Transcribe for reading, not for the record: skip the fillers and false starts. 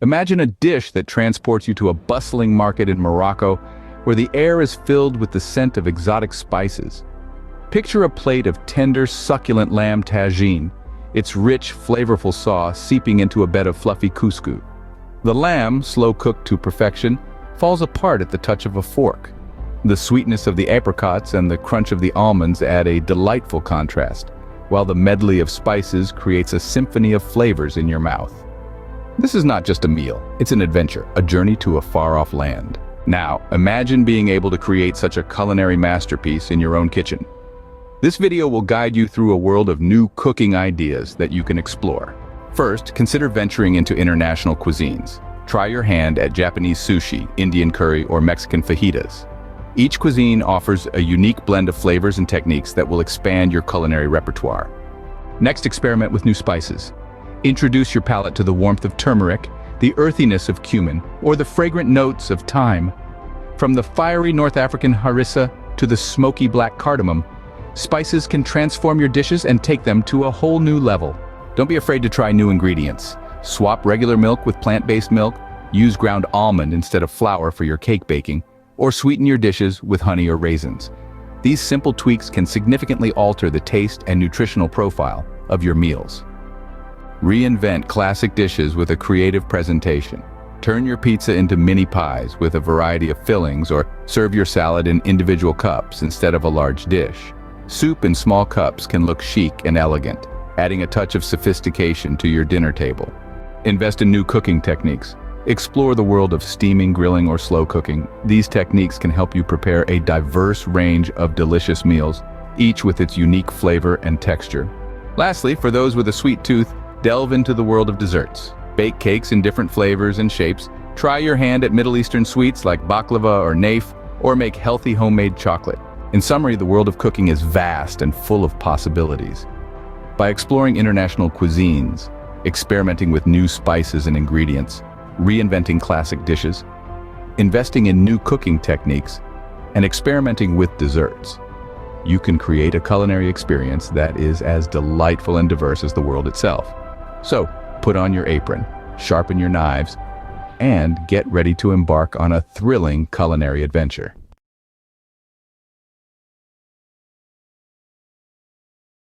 Imagine a dish that transports you to a bustling market in Morocco where the air is filled with the scent of exotic spices. Picture a plate of tender, succulent lamb tagine, its rich, flavorful sauce seeping into a bed of fluffy couscous. The lamb, slow-cooked to perfection, falls apart at the touch of a fork. The sweetness of the apricots and the crunch of the almonds add a delightful contrast, while the medley of spices creates a symphony of flavors in your mouth. This is not just a meal, it's an adventure, a journey to a far-off land. Now, imagine being able to create such a culinary masterpiece in your own kitchen. This video will guide you through a world of new cooking ideas that you can explore. First, consider venturing into international cuisines. Try your hand at Japanese sushi, Indian curry, or Mexican fajitas. Each cuisine offers a unique blend of flavors and techniques that will expand your culinary repertoire. Next, experiment with new spices. Introduce your palate to the warmth of turmeric, the earthiness of cumin, or the fragrant notes of thyme. From the fiery North African harissa to the smoky black cardamom, spices can transform your dishes and take them to a whole new level. Don't be afraid to try new ingredients. Swap regular milk with plant-based milk, use ground almond instead of flour for your cake baking, or sweeten your dishes with honey or raisins. These simple tweaks can significantly alter the taste and nutritional profile of your meals. Reinvent classic dishes with a creative presentation. Turn your pizza into mini pies with a variety of fillings, or serve your salad in individual cups instead of a large dish. Soup in small cups can look chic and elegant, adding a touch of sophistication to your dinner table. Invest in new cooking techniques. Explore the world of steaming, grilling, or slow cooking. These techniques can help you prepare a diverse range of delicious meals, each with its unique flavor and texture. Lastly, for those with a sweet tooth, delve into the world of desserts. Bake cakes in different flavors and shapes. Try your hand at Middle Eastern sweets like baklava or nafe, or make healthy homemade chocolate. In summary, the world of cooking is vast and full of possibilities. By exploring international cuisines, experimenting with new spices and ingredients, reinventing classic dishes, investing in new cooking techniques, and experimenting with desserts, you can create a culinary experience that is as delightful and diverse as the world itself. So, put on your apron, sharpen your knives, and get ready to embark on a thrilling culinary adventure.